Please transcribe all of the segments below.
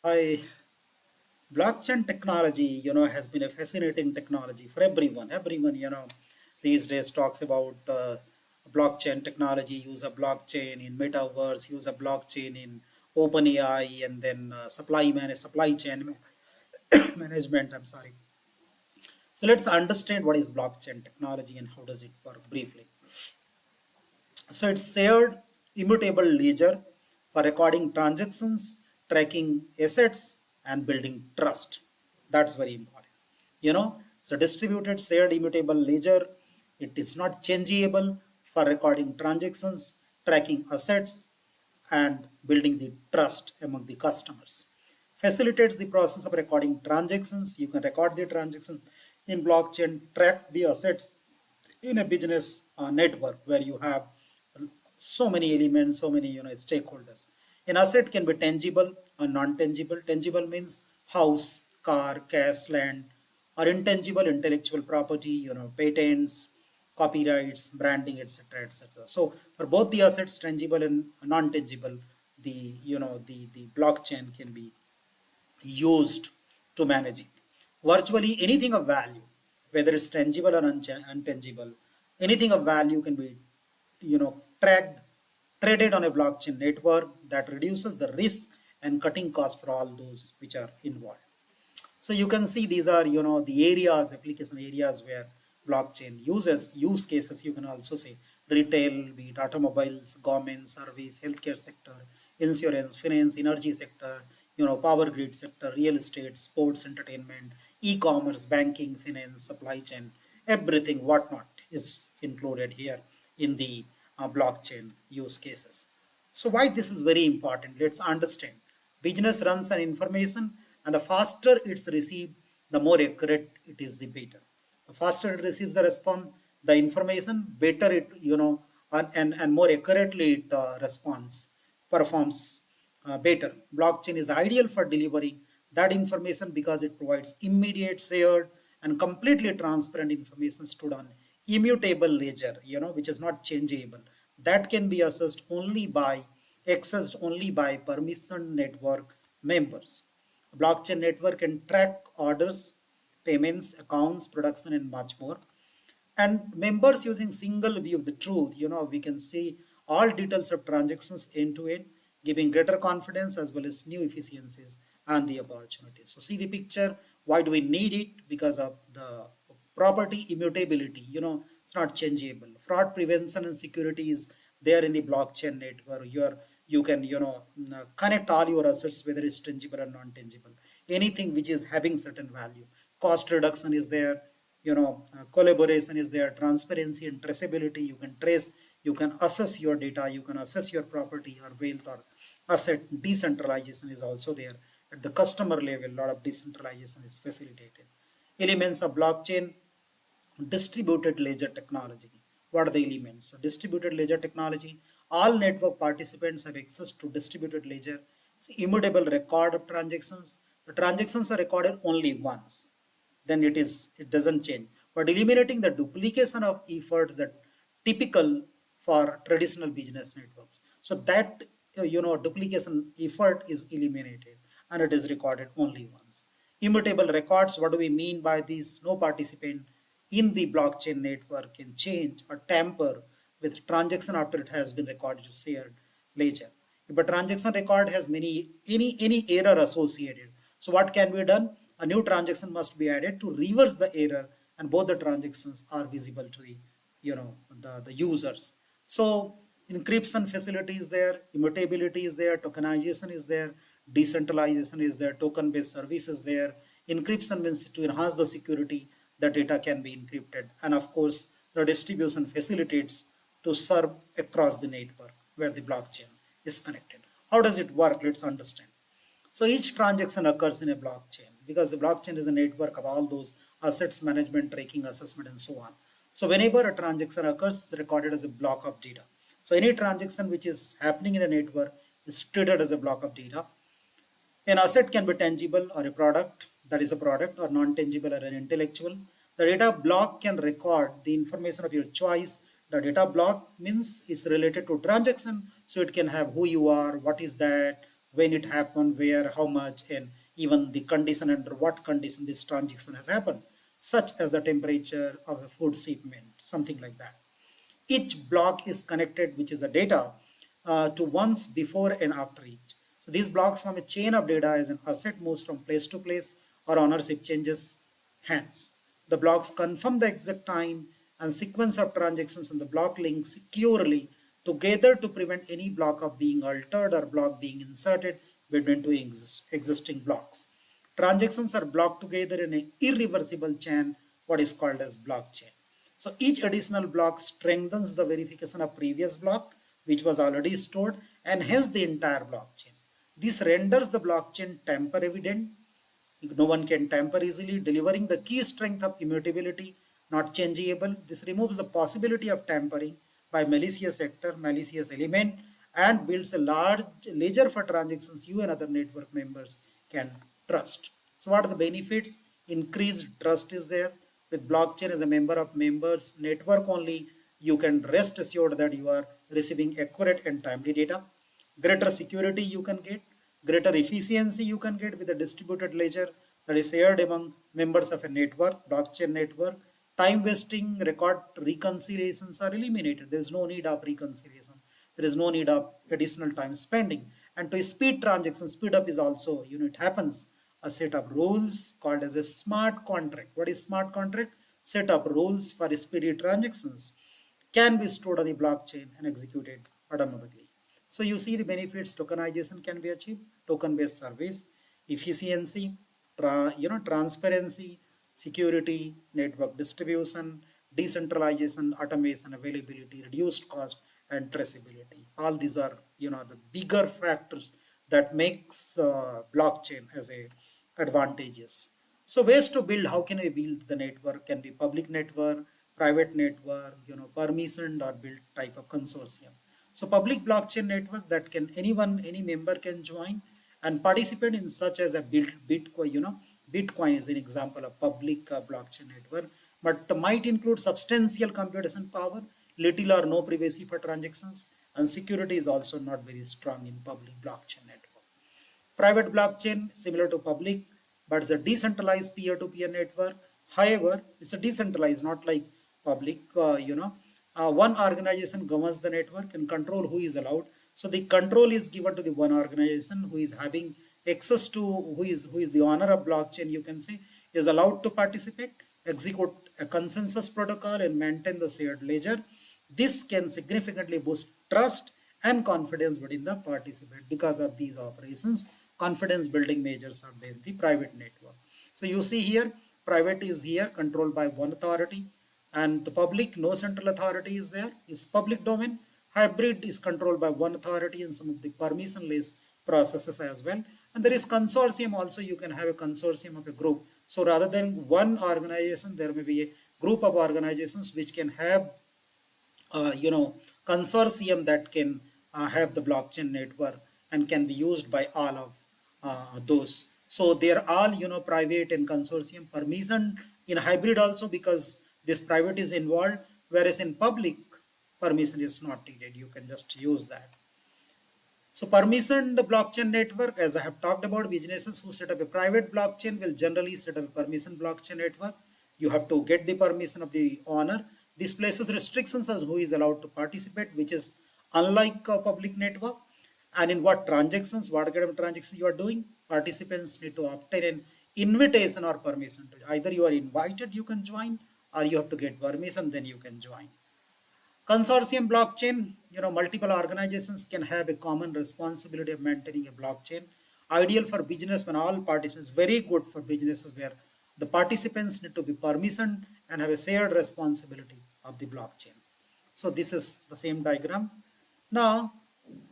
Hi, blockchain technology, has been a fascinating technology for everyone. Everyone, these days talks about blockchain technology, use of blockchain in metaverse, use of blockchain in OpenAI, and then supply chain management. I'm sorry. So let's understand what is blockchain technology and how does it work briefly. So it's shared immutable ledger for recording transactions, tracking assets, and building trust. That's very important. So distributed shared immutable ledger, it is not changeable for recording transactions, tracking assets, and building the trust among the customers. Facilitates the process of recording transactions. You can record the transactions in blockchain, track the assets in a business network where you have so many elements, so many stakeholders. An asset can be tangible or non-tangible. Tangible means house, car, cash, land, or intangible intellectual property, patents, copyrights, branding, etc., etc. So for both the assets, tangible and non-tangible, the blockchain can be used to manage it. Virtually anything of value, whether it's tangible or untangible, anything of value can be, tracked, traded on a blockchain network that reduces the risk and cutting cost for all those which are involved. So you can see these are, the areas, application areas where blockchain use cases. You can also say retail, be it automobiles, government, service, healthcare sector, insurance, finance, energy sector, power grid sector, real estate, sports, entertainment, e-commerce, banking, finance, supply chain, everything, whatnot is included here in the blockchain use cases. So why this is very important? Let's understand. Business runs on information, and the faster it's received, the more accurate it is, the better. The faster it receives the response, the information, better it, and more accurately it responds, performs better. Blockchain is ideal for delivering that information because it provides immediate, shared, and completely transparent information stored on immutable ledger, which is not changeable. That can be accessed only by permission network members. A blockchain network can track orders, payments, accounts, production, and much more. And members using single view of the truth, we can see all details of transactions end to end, giving greater confidence as well as new efficiencies and the opportunities. So see the picture. Why do we need it? Because of the property immutability. It's not changeable. Fraud prevention and security is there in the blockchain network. You can connect all your assets, whether it's tangible or non-tangible. Anything which is having certain value. Cost reduction is there, collaboration is there, transparency and traceability. You can trace, you can assess your data, you can assess your property or wealth or asset. Decentralization is also there. At the customer level, a lot of decentralization is facilitated. Elements of blockchain: distributed ledger technology. What are the elements? So distributed ledger technology: all network participants have access to distributed ledger. It's immutable record of transactions. The transactions are recorded only once, then it doesn't change. But eliminating the duplication of efforts that typical for traditional business networks. So that duplication effort is eliminated and it is recorded only once. Immutable records. What do we mean by this? No participant in the blockchain network can change or tamper with transaction after it has been recorded to shared ledger. If a transaction record has any error associated, so what can be done? A new transaction must be added to reverse the error, and both the transactions are visible to the users. So encryption facility is there, immutability is there, tokenization is there, decentralization is there, token based service is there. Encryption means to enhance the security, the data can be encrypted, and of course the distribution facilitates to serve across the network where the blockchain is connected. How does it work? Let's understand. So each transaction occurs in a blockchain because the blockchain is a network of all those assets management, tracking, assessment, and so on. So whenever a transaction occurs, it's recorded as a block of data. So any transaction which is happening in a network is treated as a block of data. An asset can be tangible or a product, that is a product, or non-tangible or an intellectual. The data block can record the information of your choice. The data block means is related to transaction, so it can have who you are, what is that, when it happened, where, how much, and even the condition under what condition this transaction has happened, such as the temperature of a food shipment, something like that. Each block is connected, which is the data, to once before and after each. So these blocks form a chain of data as an asset moves from place to place or ownership changes hands. The blocks confirm the exact time and sequence of transactions in the block link securely together to prevent any block of being altered or block being inserted between two existing blocks. Transactions are blocked together in an irreversible chain, what is called as blockchain. So each additional block strengthens the verification of previous block, which was already stored, and hence the entire blockchain. This renders the blockchain tamper evident. No one can tamper easily, delivering the key strength of immutability, not changeable. This removes the possibility of tampering by malicious actor, malicious element, and builds a large ledger for transactions you and other network members can trust. So what are the benefits? Increased trust is there. With blockchain as a member of members network only, you can rest assured that you are receiving accurate and timely data. Greater security you can get, greater efficiency you can get with a distributed ledger that is shared among members of a network, blockchain network. Time wasting record reconciliations are eliminated. There is no need of reconciliation. There is no need of additional time spending. And to speed transactions, speed up is also, it happens. A set of rules called as a smart contract. What is smart contract? Set of rules for speedy transactions can be stored on the blockchain and executed automatically. So you see the benefits tokenization can be achieved, token-based service, efficiency, transparency, security, network distribution, decentralization, automation, availability, reduced cost, and traceability. All these are, the bigger factors that makes blockchain as a advantageous. So ways to build, how can we build the network? Can be public network, private network, permissioned or built type of consortium. So public blockchain network that can anyone, any member can join and participate in such as a built Bitcoin, Bitcoin is an example of public blockchain network, but might include substantial computation power, little or no privacy for transactions, and security is also not very strong in public blockchain network. Private blockchain similar to public, but it's a decentralized peer-to-peer network. However, it's a decentralized, not like public. One organization governs the network and control who is allowed. So the control is given to the one organization who is having access to, who is the owner of blockchain. You can say is allowed to participate, execute a consensus protocol, and maintain the shared ledger. This can significantly boost trust and confidence within the participant. Because of these operations, confidence building measures are there in the private network. So you see here, private is here controlled by one authority, and the public, no central authority is there, is public domain. Hybrid is controlled by one authority and some of the permissionless processes as well. And there is consortium also. You can have a consortium of a group. So rather than one organization, there may be a group of organizations which can have consortium that can have the blockchain network and can be used by all of those. So they're all, private and consortium permission in hybrid also, because this private is involved, whereas in public permission is not needed. You can just use that. So permissioned blockchain network, as I have talked about, businesses who set up a private blockchain will generally set up a permission blockchain network. You have to get the permission of the owner. This places restrictions as who is allowed to participate, which is unlike a public network. And in what transactions, what kind of transactions you are doing, participants need to obtain an invitation or permission. Either you are invited, you can join, or you have to get permission, then you can join. Consortium blockchain, multiple organizations can have a common responsibility of maintaining a blockchain. Ideal for business when all participants, very good for businesses where the participants need to be permissioned and have a shared responsibility of the blockchain. So this is the same diagram. Now,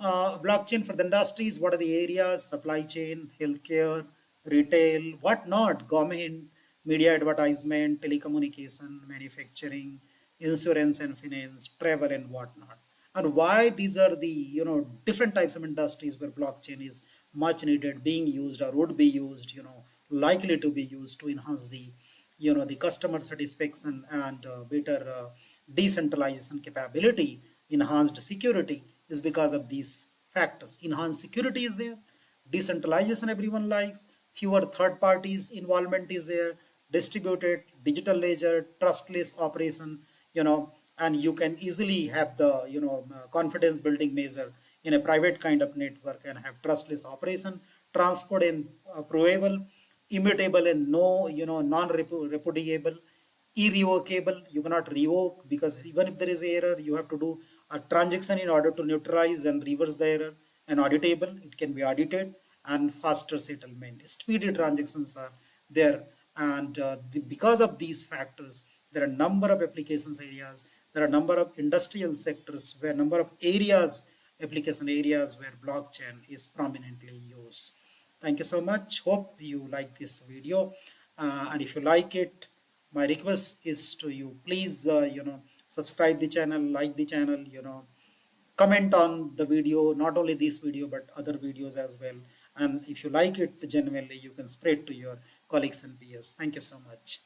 blockchain for the industries, what are the areas? Supply chain, healthcare, retail, what not, government, media advertisement, telecommunication, manufacturing, insurance and finance, travel and whatnot. And why these are the different types of industries where blockchain is much needed, being used or would be used, likely to be used to enhance the the customer satisfaction and better decentralization capability, enhanced security is because of these factors. Enhanced security is there, Decentralization everyone likes, fewer third parties involvement is there, distributed digital ledger, trustless operation, and you can easily have the confidence building measure in a private kind of network and have trustless operation, transport and provable, immutable and no non-repudiable, irrevocable. You cannot revoke, because even if there is error, you have to do a transaction in order to neutralize and reverse the error. And auditable, it can be audited. And faster settlement, speedy transactions are there. And because of these factors, there are a number of applications areas, there are a number of industrial sectors, where number of areas, application areas where blockchain is prominently used. Thank you so much. Hope you like this video. And if you like it, my request is to you, please, subscribe the channel, like the channel, comment on the video, not only this video, but other videos as well. And if you like it genuinely, you can spread to your colleagues and peers. Thank you so much.